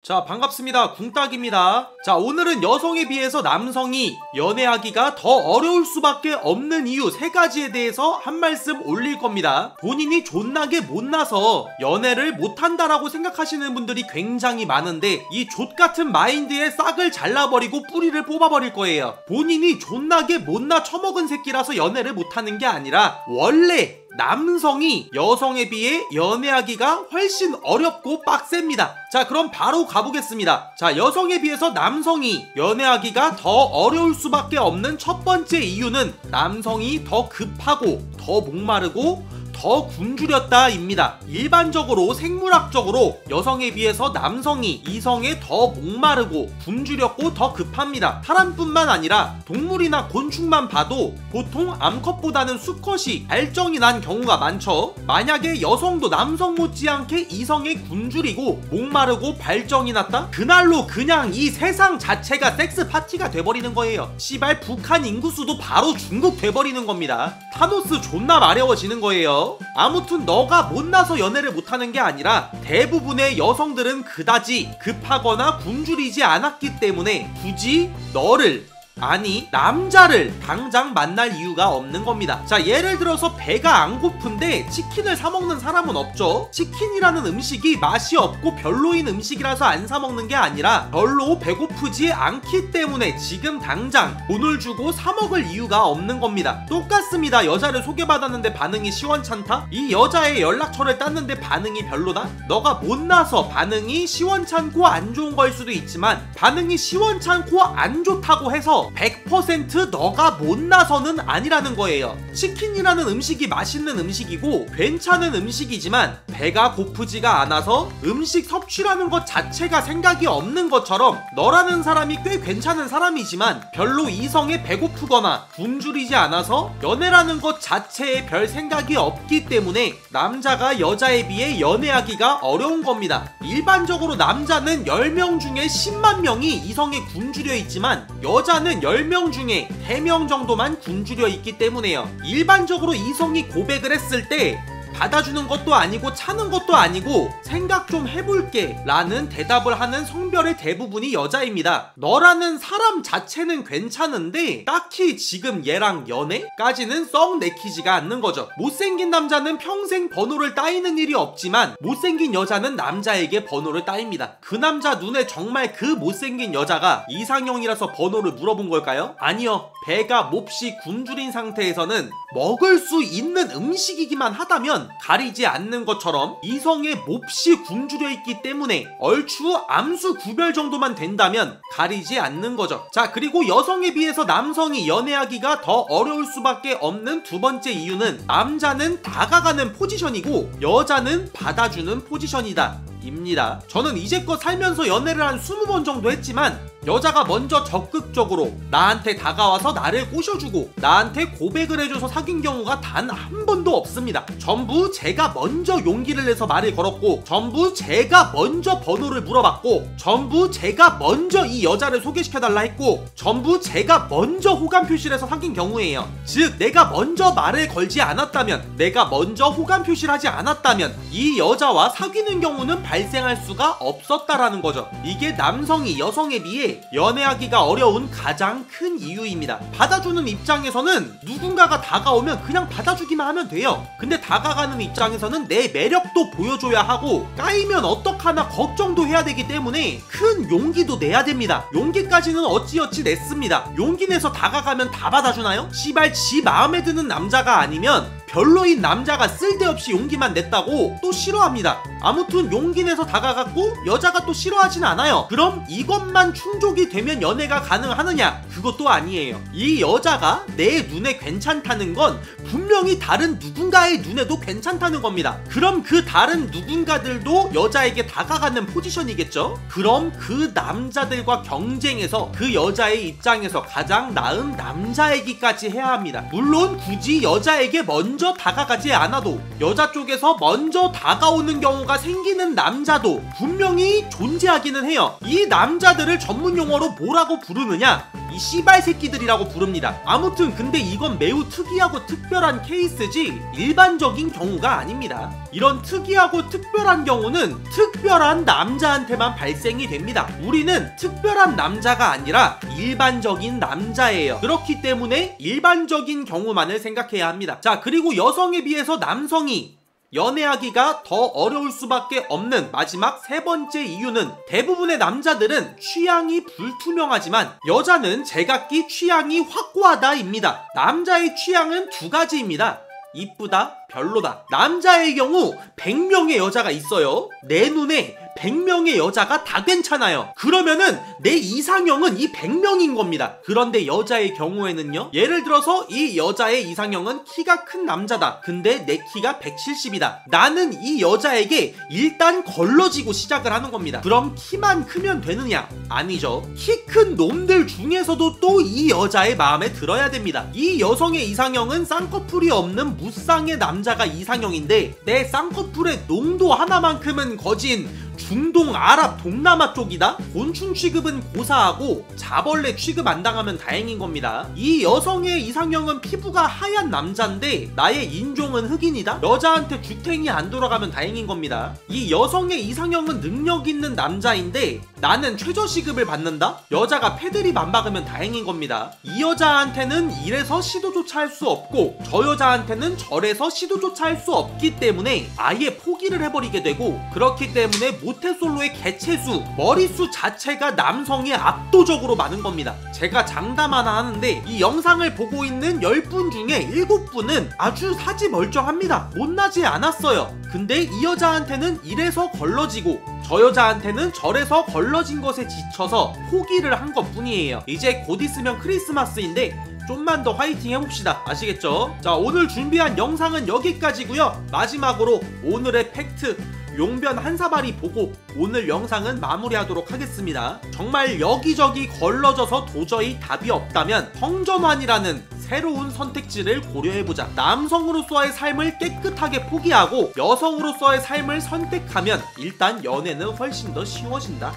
자, 반갑습니다. 궁딱입니다. 자, 오늘은 여성에 비해서 남성이 연애하기가 더 어려울 수밖에 없는 이유 3가지에 대해서 한 말씀 올릴 겁니다. 본인이 존나게 못나서 연애를 못한다라고 생각하시는 분들이 굉장히 많은데 이 족같은 마인드에 싹을 잘라버리고 뿌리를 뽑아버릴 거예요. 본인이 존나게 못나 처먹은 새끼라서 연애를 못하는 게 아니라 원래 남성이 여성에 비해 연애하기가 훨씬 어렵고 빡셉니다. 자, 그럼 바로 가보겠습니다. 자, 여성에 비해서 남성이 연애하기가 더 어려울 수밖에 없는 첫 번째 이유는 남성이 더 급하고 더 목마르고 더 굶주렸다 입니다. 일반적으로 생물학적으로 여성에 비해서 남성이 이성에 더 목마르고 굶주렸고 더 급합니다. 사람뿐만 아니라 동물이나 곤충만 봐도 보통 암컷보다는 수컷이 발정이 난 경우가 많죠. 만약에 여성도 남성 못지않게 이성에 굶주리고 목마르고 발정이 났다? 그날로 그냥 이 세상 자체가 섹스 파티가 돼버리는 거예요. 씨발 북한 인구수도 바로 중국 돼버리는 겁니다. 타노스 존나 마려워지는 거예요. 아무튼 너가 못나서 연애를 못하는 게 아니라 대부분의 여성들은 그다지 급하거나 굶주리지 않았기 때문에 굳이 너를 아니 남자를 당장 만날 이유가 없는 겁니다. 자, 예를 들어서 배가 안 고픈데 치킨을 사 먹는 사람은 없죠. 치킨이라는 음식이 맛이 없고 별로인 음식이라서 안 사 먹는 게 아니라 별로 배고프지 않기 때문에 지금 당장 돈을 주고 사 먹을 이유가 없는 겁니다. 똑같습니다. 여자를 소개받았는데 반응이 시원찮다? 이 여자의 연락처를 땄는데 반응이 별로다? 너가 못나서 반응이 시원찮고 안 좋은 걸 수도 있지만 반응이 시원찮고 안 좋다고 해서 100% 너가 못나서는 아니라는 거예요. 치킨이라는 음식이 맛있는 음식이고 괜찮은 음식이지만 배가 고프지가 않아서 음식 섭취라는 것 자체가 생각이 없는 것처럼 너라는 사람이 꽤 괜찮은 사람이지만 별로 이성에 배고프거나 굶주리지 않아서 연애라는 것 자체에 별 생각이 없기 때문에 남자가 여자에 비해 연애하기가 어려운 겁니다. 일반적으로 남자는 10명 중에 10만 명이 이성에 굶주려 있지만 여자는 10명 중에 3명 정도만 굶주려 있기 때문에요. 일반적으로 이성이 고백을 했을 때 받아주는 것도 아니고 차는 것도 아니고 생각 좀 해볼게 라는 대답을 하는 성별의 대부분이 여자입니다. 너라는 사람 자체는 괜찮은데 딱히 지금 얘랑 연애까지는 썩 내키지가 않는 거죠. 못생긴 남자는 평생 번호를 따이는 일이 없지만 못생긴 여자는 남자에게 번호를 따입니다. 그 남자 눈에 정말 그 못생긴 여자가 이상형이라서 번호를 물어본 걸까요? 아니요. 배가 몹시 굶주린 상태에서는 먹을 수 있는 음식이기만 하다면 가리지 않는 것처럼 이성에 몹시 굶주려 있기 때문에 얼추 암수 구별 정도만 된다면 가리지 않는 거죠. 자, 그리고 여성에 비해서 남성이 연애하기가 더 어려울 수밖에 없는 두 번째 이유는 남자는 다가가는 포지션이고 여자는 받아주는 포지션이다 입니다. 저는 이제껏 살면서 연애를 한 20번 정도 했지만 여자가 먼저 적극적으로 나한테 다가와서 나를 꼬셔주고 나한테 고백을 해줘서 사귄 경우가 단 한 번도 없습니다. 전부 제가 먼저 용기를 내서 말을 걸었고 전부 제가 먼저 번호를 물어봤고 전부 제가 먼저 이 여자를 소개시켜달라 했고 전부 제가 먼저 호감 표시를 해서 사귄 경우예요. 즉 내가 먼저 말을 걸지 않았다면 내가 먼저 호감 표시를 하지 않았다면 이 여자와 사귀는 경우는 발생할 수가 없었다라는 거죠. 이게 남성이 여성에 비해 연애하기가 어려운 가장 큰 이유입니다. 받아주는 입장에서는 누군가가 다가오면 그냥 받아주기만 하면 돼요. 근데 다가가는 입장에서는 내 매력도 보여줘야 하고 까이면 어떡하나 걱정도 해야 되기 때문에 큰 용기도 내야 됩니다. 용기까지는 어찌어찌 냈습니다. 용기 내서 다가가면 다 받아주나요? 씨발 지 마음에 드는 남자가 아니면 별로인 남자가 쓸데없이 용기만 냈다고 또 싫어합니다. 아무튼 용기 내서 다가갔고 여자가 또 싫어하진 않아요. 그럼 이것만 충족이 되면 연애가 가능하느냐? 그것도 아니에요. 이 여자가 내 눈에 괜찮다는 건 분명히 다른 누군가의 눈에도 괜찮다는 겁니다. 그럼 그 다른 누군가들도 여자에게 다가가는 포지션이겠죠? 그럼 그 남자들과 경쟁해서 그 여자의 입장에서 가장 나은 남자이기까지 해야 합니다. 물론 굳이 여자에게 먼저 다가가지 않아도 여자 쪽에서 먼저 다가오는 경우가 생기는 남자도 분명히 존재하기는 해요. 이 남자들을 전문 용어로 뭐라고 부르느냐? 이 씨발 새끼들이라고 부릅니다. 아무튼 근데 이건 매우 특이하고 특별한 케이스지 일반적인 경우가 아닙니다. 이런 특이하고 특별한 경우는 특별한 남자한테만 발생이 됩니다. 우리는 특별한 남자가 아니라 일반적인 남자예요. 그렇기 때문에 일반적인 경우만을 생각해야 합니다. 자, 그리고 여성에 비해서 남성이 연애하기가 더 어려울 수밖에 없는 마지막 세 번째 이유는 대부분의 남자들은 취향이 불투명하지만 여자는 제각기 취향이 확고하다입니다. 남자의 취향은 두 가지입니다. 이쁘다, 별로다. 남자의 경우 100명의 여자가 있어요. 내 눈에 100명의 여자가 다 괜찮아요. 그러면은 내 이상형은 이 100명인 겁니다. 그런데 여자의 경우에는요, 예를 들어서 이 여자의 이상형은 키가 큰 남자다. 근데 내 키가 170이다. 나는 이 여자에게 일단 걸러지고 시작을 하는 겁니다. 그럼 키만 크면 되느냐? 아니죠. 키 큰 놈들 중에서도 또 이 여자의 마음에 들어야 됩니다. 이 여성의 이상형은 쌍꺼풀이 없는 무쌍의 남자가 이상형인데 내 쌍꺼풀의 농도 하나만큼은 거진 중동, 아랍, 동남아 쪽이다? 곤충 취급은 고사하고 자벌레 취급 안 당하면 다행인 겁니다. 이 여성의 이상형은 피부가 하얀 남자인데 나의 인종은 흑인이다? 여자한테 주탱이 안 돌아가면 다행인 겁니다. 이 여성의 이상형은 능력 있는 남자인데 나는 최저시급을 받는다? 여자가 패드립 안 박으면 다행인 겁니다. 이 여자한테는 이래서 시도조차 할 수 없고 저 여자한테는 저래서 시도조차 할 수 없기 때문에 아예 포기를 해버리게 되고, 그렇기 때문에 모태솔로의 개체수, 머리수 자체가 남성이 압도적으로 많은 겁니다. 제가 장담 하나 하는데 이 영상을 보고 있는 10분 중에 7분은 아주 사지 멀쩡합니다. 못나지 않았어요. 근데 이 여자한테는 이래서 걸러지고 저 여자한테는 저래서 걸러진 것에 지쳐서 포기를 한 것 뿐이에요. 이제 곧 있으면 크리스마스인데 좀만 더 화이팅 해봅시다. 아시겠죠? 자, 오늘 준비한 영상은 여기까지고요. 마지막으로 오늘의 팩트, 용변 한 사발이 보고 오늘 영상은 마무리하도록 하겠습니다. 정말 여기저기 걸러져서 도저히 답이 없다면 성전환이라는 새로운 선택지를 고려해보자. 남성으로서의 삶을 깨끗하게 포기하고 여성으로서의 삶을 선택하면 일단 연애는 훨씬 더 쉬워진다.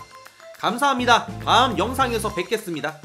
감사합니다. 다음 영상에서 뵙겠습니다.